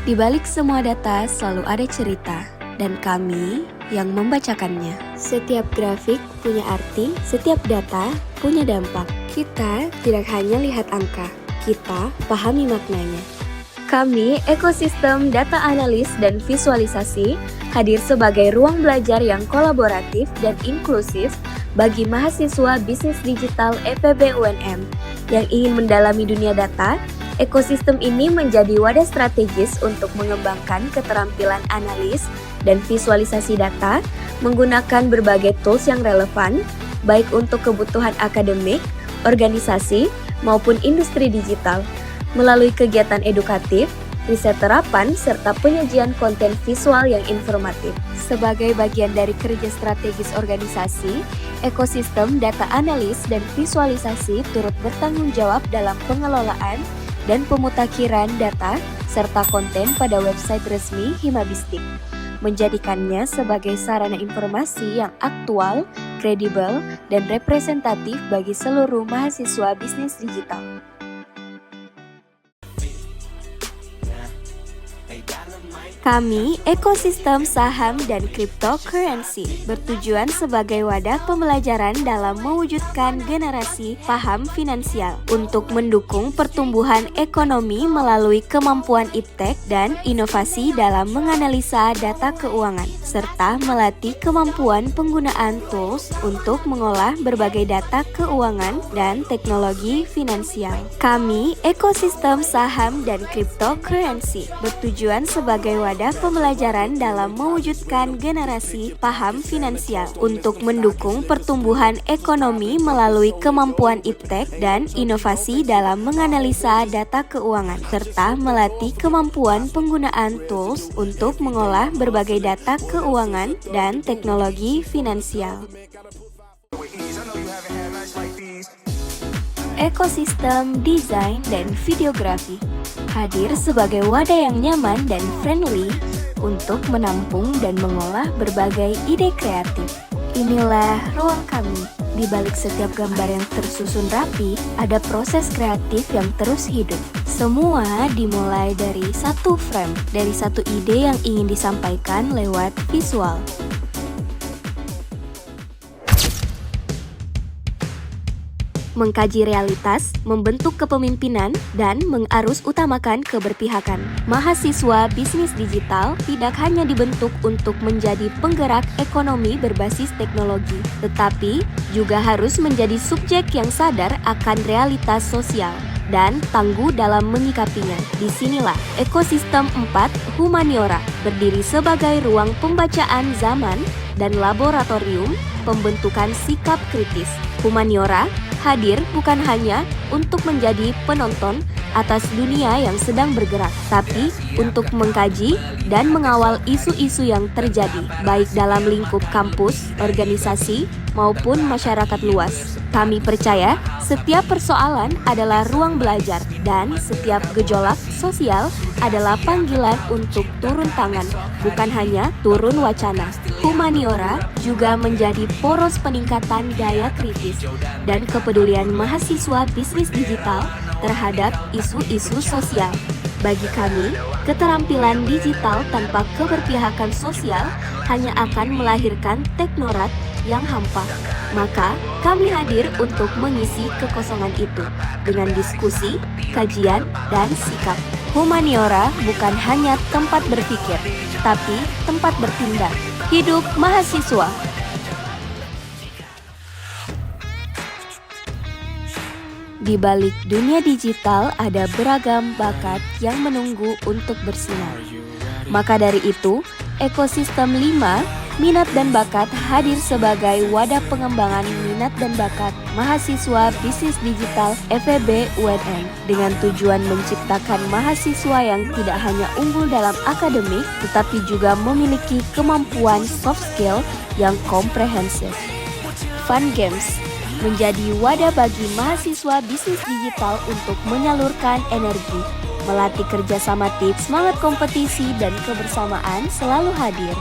Di balik semua data selalu ada cerita, dan kami yang membacakannya. Setiap grafik punya arti, setiap data punya dampak. Kita tidak hanya lihat angka, kita pahami maknanya. Kami, ekosistem data analis dan visualisasi, hadir sebagai ruang belajar yang kolaboratif dan inklusif bagi mahasiswa bisnis digital FEB UNM yang ingin mendalami dunia data. Ekosistem ini menjadi wadah strategis untuk mengembangkan keterampilan analis dan visualisasi data menggunakan berbagai tools yang relevan, baik untuk kebutuhan akademik, organisasi, maupun industri digital, melalui kegiatan edukatif, riset terapan, serta penyajian konten visual yang informatif. Sebagai bagian dari kerja strategis organisasi, ekosistem data analis dan visualisasi turut bertanggung jawab dalam pengelolaan dan pemutakhiran data serta konten pada website resmi Himabistik, menjadikannya sebagai sarana informasi yang aktual, kredibel, dan representatif bagi seluruh mahasiswa bisnis digital. Kami, ekosistem saham dan cryptocurrency, bertujuan sebagai wadah pembelajaran dalam mewujudkan generasi paham finansial untuk mendukung pertumbuhan ekonomi melalui kemampuan iptek dan inovasi dalam menganalisa data keuangan, serta melatih kemampuan penggunaan tools untuk mengolah berbagai data keuangan dan teknologi finansial. Kami, ekosistem saham dan cryptocurrency, bertujuan sebagai wadah pembelajaran dalam mewujudkan generasi paham finansial untuk mendukung pertumbuhan ekonomi melalui kemampuan iptek dan inovasi dalam menganalisa data keuangan, serta melatih kemampuan penggunaan tools untuk mengolah berbagai data keuangan dan teknologi finansial. Ekosistem desain dan videografi hadir sebagai wadah yang nyaman dan friendly untuk menampung dan mengolah berbagai ide kreatif. Inilah ruang kami. Di balik setiap gambar yang tersusun rapi, ada proses kreatif yang terus hidup. Semua dimulai dari satu frame, dari satu ide yang ingin disampaikan lewat visual. Mengkaji realitas, membentuk kepemimpinan, dan mengarus utamakan keberpihakan. Mahasiswa bisnis digital tidak hanya dibentuk untuk menjadi penggerak ekonomi berbasis teknologi, tetapi juga harus menjadi subjek yang sadar akan realitas sosial dan tangguh dalam menyikapinya. Disinilah ekosistem 4 humaniora berdiri sebagai ruang pembacaan zaman dan laboratorium pembentukan sikap kritis. Humaniora hadir bukan hanya untuk menjadi penonton atas dunia yang sedang bergerak, tapi untuk mengkaji dan mengawal isu-isu yang terjadi, baik dalam lingkup kampus, organisasi, maupun masyarakat luas. Kami percaya setiap persoalan adalah ruang belajar dan setiap gejolak sosial adalah panggilan untuk turun tangan, bukan hanya turun wacana. Humaniora juga menjadi poros peningkatan daya kritis dan kepedulian mahasiswa bisnis digital terhadap isu-isu sosial. Bagi kami, keterampilan digital tanpa keberpihakan sosial hanya akan melahirkan teknorat yang hampa. Maka, kami hadir untuk mengisi kekosongan itu dengan diskusi, kajian, dan sikap. Humaniora bukan hanya tempat berpikir, tapi tempat bertindak. Hidup mahasiswa! Di balik dunia digital ada beragam bakat yang menunggu untuk bersinar. Maka dari itu, ekosistem 5, minat dan bakat hadir sebagai wadah pengembangan minat dan bakat mahasiswa bisnis digital FEB UNM dengan tujuan menciptakan mahasiswa yang tidak hanya unggul dalam akademik, tetapi juga memiliki kemampuan soft skill yang komprehensif. Fun Games menjadi wadah bagi mahasiswa bisnis digital untuk menyalurkan energi, melatih kerjasama tim, semangat kompetisi dan kebersamaan selalu hadir.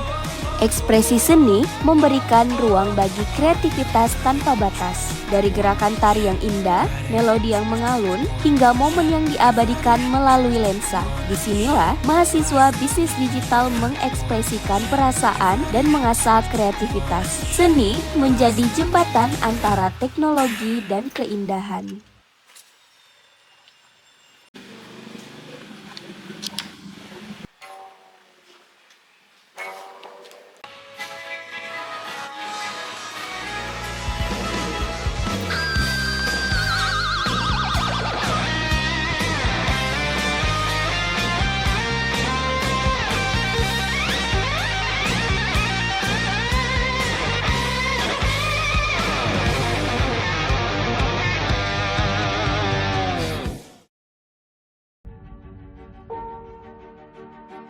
Ekspresi seni memberikan ruang bagi kreativitas tanpa batas. Dari gerakan tari yang indah, melodi yang mengalun, hingga momen yang diabadikan melalui lensa. Disinilah mahasiswa bisnis digital mengekspresikan perasaan dan mengasah kreativitas. Seni menjadi jembatan antara teknologi dan keindahan.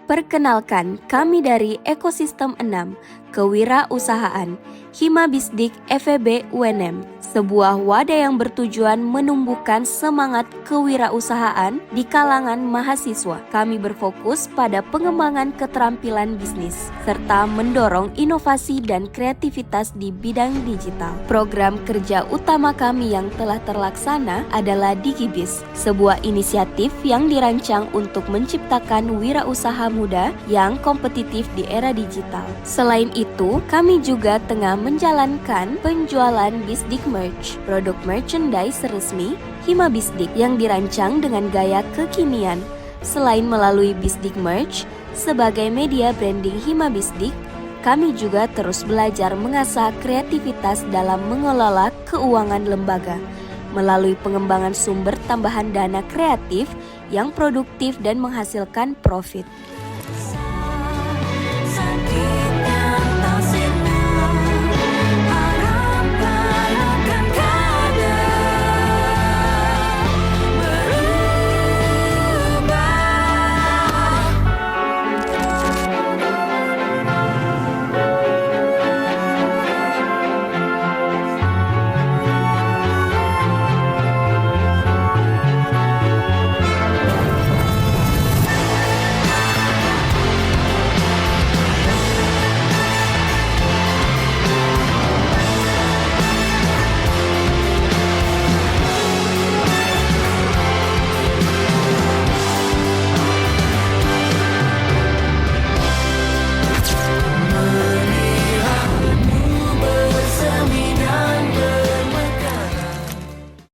Perkenalkan, kami dari Ekosistem 6, Kewirausahaan, Himabisdik FEB UNM, sebuah wadah yang bertujuan menumbuhkan semangat kewirausahaan di kalangan mahasiswa. Kami berfokus pada pengembangan keterampilan bisnis, serta mendorong inovasi dan kreativitas di bidang digital. Program kerja utama kami yang telah terlaksana adalah Digibis, sebuah inisiatif yang dirancang untuk menciptakan wirausaha muda yang kompetitif di era digital. Selain itu, kami juga tengah menjalankan penjualan Bisdik Merch, produk merchandise resmi Himabisdik yang dirancang dengan gaya kekinian. Selain melalui Bisdik Merch, sebagai media branding Himabisdik, kami juga terus belajar mengasah kreativitas dalam mengelola keuangan lembaga melalui pengembangan sumber tambahan dana kreatif yang produktif dan menghasilkan profit.